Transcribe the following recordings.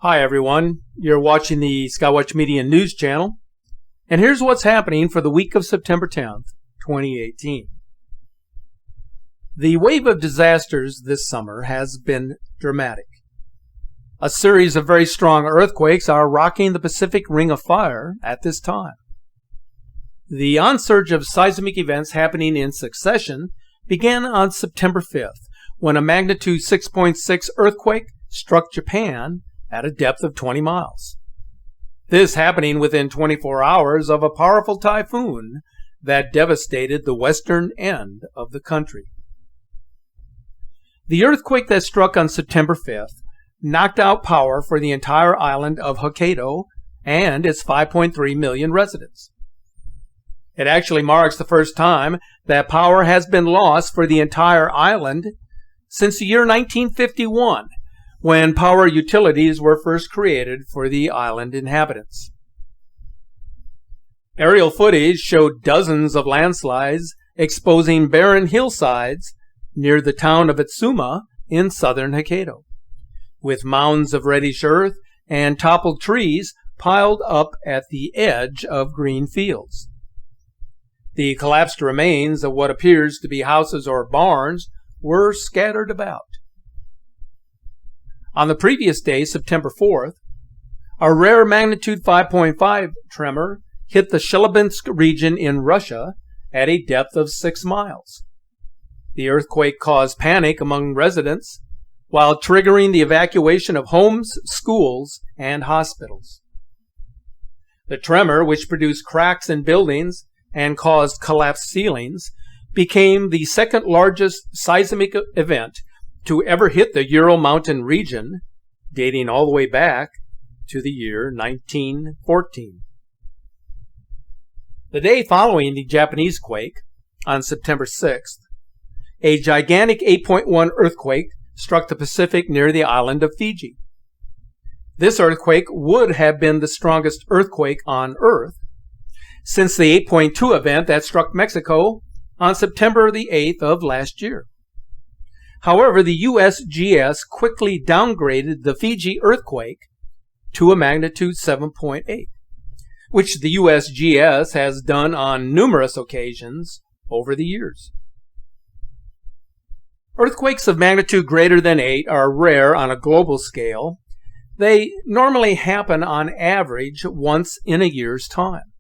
Hi everyone, you're watching the Skywatch Media news channel, and here's what's happening for the week of September 10th, 2018. The wave of disasters this summer has been dramatic. A series of very strong earthquakes are rocking the Pacific Ring of Fire at this time. The onsurge of seismic events happening in succession began on September 5th, when a magnitude 6.6 earthquake struck Japan at a depth of 20 miles. This happening within 24 hours of a powerful typhoon that devastated the western end of the country. The earthquake that struck on September 5th knocked out power for the entire island of Hokkaido and its 5.3 million residents. It actually marks the first time that power has been lost for the entire island since the year 1951, when power utilities were first created for the island inhabitants. Aerial footage showed dozens of landslides exposing barren hillsides near the town of Itsuma in southern Hokkaido, with mounds of reddish earth and toppled trees piled up at the edge of green fields. The collapsed remains of what appears to be houses or barns were scattered about. On the previous day, September 4th, a rare magnitude 5.5 tremor hit the Chelyabinsk region in Russia at a depth of 6 miles. The earthquake caused panic among residents while triggering the evacuation of homes, schools, and hospitals. The tremor, which produced cracks in buildings and caused collapsed ceilings, became the second largest seismic event to ever hit the Ural Mountain region, dating all the way back to the year 1914. The day following the Japanese quake, on September 6th, a gigantic 8.1 earthquake struck the Pacific near the island of Fiji. This earthquake would have been the strongest earthquake on Earth since the 8.2 event that struck Mexico on September the 8th of last year. However, the USGS quickly downgraded the Fiji earthquake to a magnitude 7.8, which the USGS has done on numerous occasions over the years. Earthquakes of magnitude greater than 8 are rare on a global scale. They normally happen on average once in a year's time.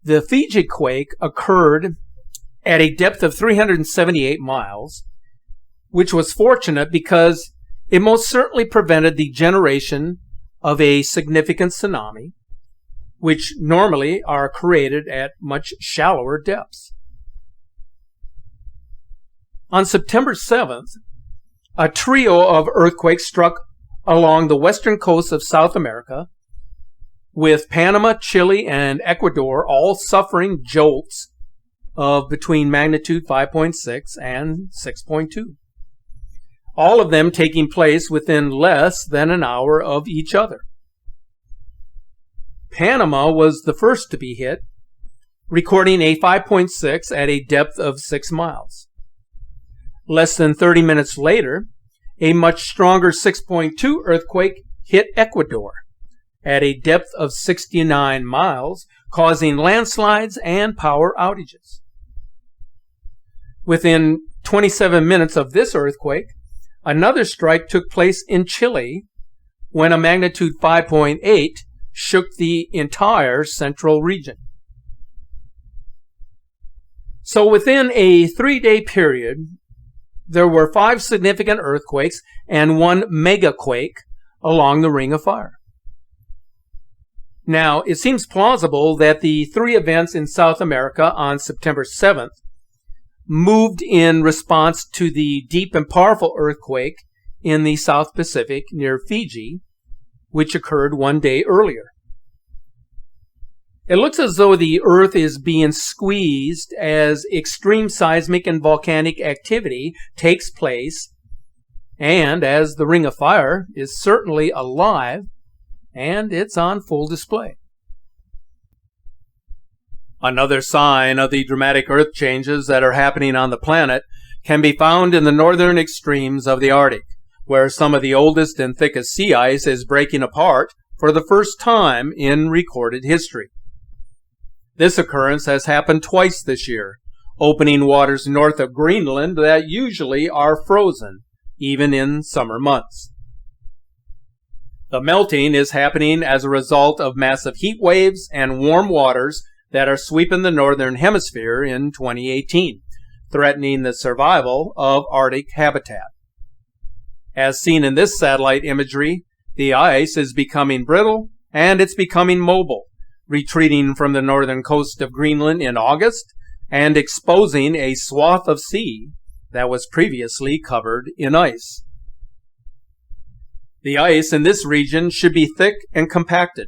The Fiji quake occurred at a depth of 378 miles, which was fortunate because it most certainly prevented the generation of a significant tsunami, which normally are created at much shallower depths. On September 7th, a trio of earthquakes struck along the western coast of South America, with Panama, Chile, and Ecuador all suffering jolts of between magnitude 5.6 and 6.2. All of them taking place within less than an hour of each other. Panama was the first to be hit, recording a 5.6 at a depth of 6 miles. Less than 30 minutes later, a much stronger 6.2 earthquake hit Ecuador at a depth of 69 miles, causing landslides and power outages. Within 27 minutes of this earthquake, another strike took place in Chile when a magnitude 5.8 shook the entire central region. So within a 3-day period, there were 5 significant earthquakes and 1 megaquake along the Ring of Fire. Now, it seems plausible that the 3 events in South America on September 7th moved in response to the deep and powerful earthquake in the South Pacific near Fiji, which occurred 1 day earlier. It looks as though the Earth is being squeezed as extreme seismic and volcanic activity takes place, and as the Ring of Fire is certainly alive, and it's on full display. Another sign of the dramatic earth changes that are happening on the planet can be found in the northern extremes of the Arctic, where some of the oldest and thickest sea ice is breaking apart for the first time in recorded history. This occurrence has happened twice this year, opening waters north of Greenland that usually are frozen, even in summer months. The melting is happening as a result of massive heat waves and warm waters that are sweeping the northern hemisphere in 2018, threatening the survival of Arctic habitat. As seen in this satellite imagery, the ice is becoming brittle and it's becoming mobile, retreating from the northern coast of Greenland in August and exposing a swath of sea that was previously covered in ice. The ice in this region should be thick and compacted,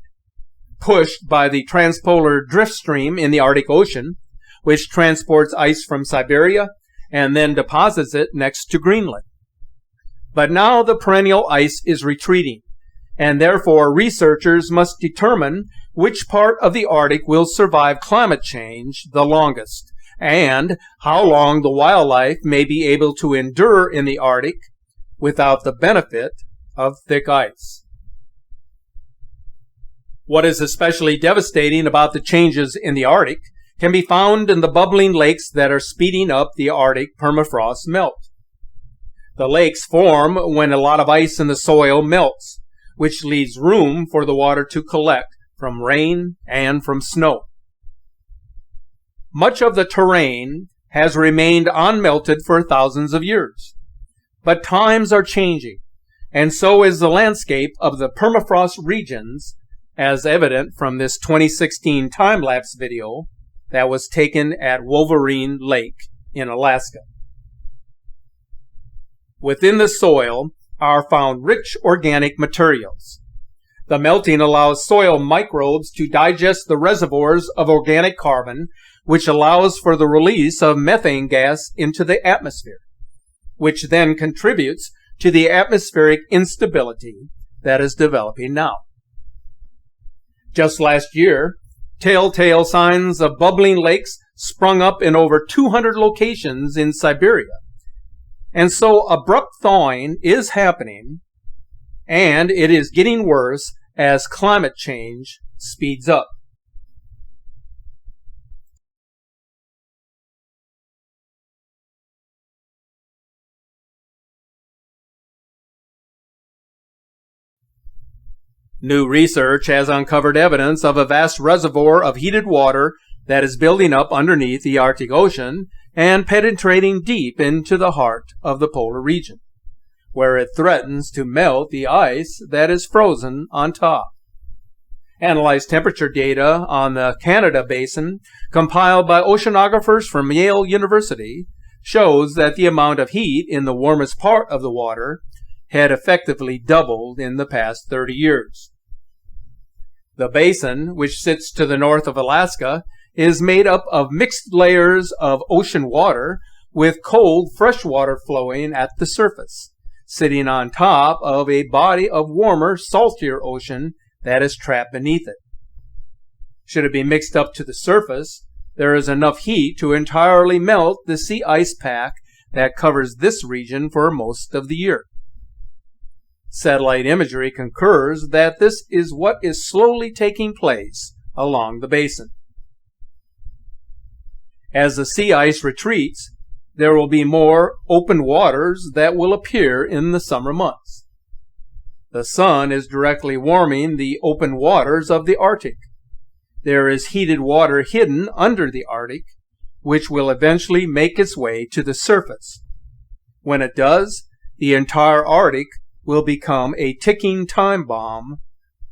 pushed by the transpolar drift stream in the Arctic Ocean, which transports ice from Siberia and then deposits it next to Greenland. But now the perennial ice is retreating, and therefore researchers must determine which part of the Arctic will survive climate change the longest, and how long the wildlife may be able to endure in the Arctic without the benefit of thick ice. What is especially devastating about the changes in the Arctic can be found in the bubbling lakes that are speeding up the Arctic permafrost melt. The lakes form when a lot of ice in the soil melts, which leaves room for the water to collect from rain and from snow. Much of the terrain has remained unmelted for thousands of years, but times are changing, and so is the landscape of the permafrost regions, as evident from this 2016 time-lapse video that was taken at Wolverine Lake in Alaska. Within the soil are found rich organic materials. The melting allows soil microbes to digest the reservoirs of organic carbon, which allows for the release of methane gas into the atmosphere, which then contributes to the atmospheric instability that is developing now. Just last year, telltale signs of bubbling lakes sprung up in over 200 locations in Siberia. And so abrupt thawing is happening, and it is getting worse as climate change speeds up. New research has uncovered evidence of a vast reservoir of heated water that is building up underneath the Arctic Ocean and penetrating deep into the heart of the polar region, where it threatens to melt the ice that is frozen on top. Analyzed temperature data on the Canada Basin, compiled by oceanographers from Yale University, shows that the amount of heat in the warmest part of the water had effectively doubled in the past 30 years. The basin, which sits to the north of Alaska, is made up of mixed layers of ocean water with cold fresh water flowing at the surface, sitting on top of a body of warmer, saltier ocean that is trapped beneath it. Should it be mixed up to the surface, there is enough heat to entirely melt the sea ice pack that covers this region for most of the year. Satellite imagery concurs that this is what is slowly taking place along the basin. As the sea ice retreats, there will be more open waters that will appear in the summer months. The sun is directly warming the open waters of the Arctic. There is heated water hidden under the Arctic, which will eventually make its way to the surface. When it does, the entire Arctic will become a ticking time bomb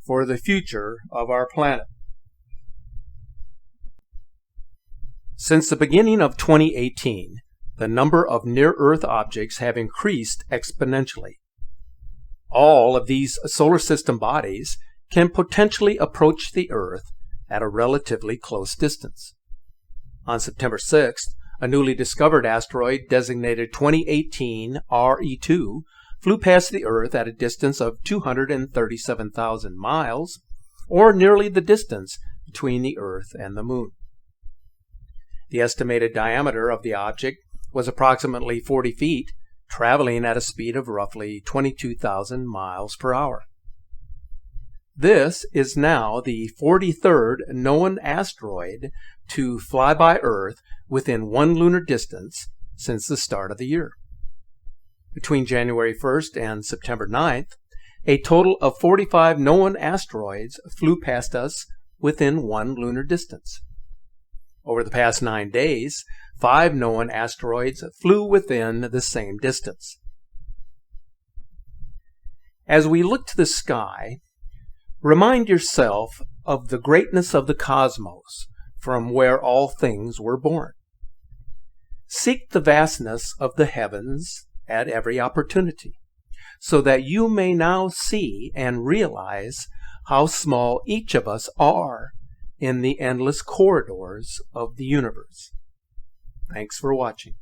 for the future of our planet. Since the beginning of 2018, the number of near-Earth objects have increased exponentially. All of these solar system bodies can potentially approach the Earth at a relatively close distance. On September 6th, a newly discovered asteroid designated 2018 RE2 flew past the Earth at a distance of 237,000 miles, or nearly the distance between the Earth and the Moon. The estimated diameter of the object was approximately 40 feet, traveling at a speed of roughly 22,000 miles per hour. This is now the 43rd known asteroid to fly by Earth within 1 lunar distance since the start of the year. Between January 1st and September 9th, a total of 45 known asteroids flew past us within 1 lunar distance. Over the past 9 days, 5 known asteroids flew within the same distance. As we look to the sky, remind yourself of the greatness of the cosmos from where all things were born. Seek the vastness of the heavens at every opportunity, so that you may now see and realize how small each of us are in the endless corridors of the universe. Thanks for watching.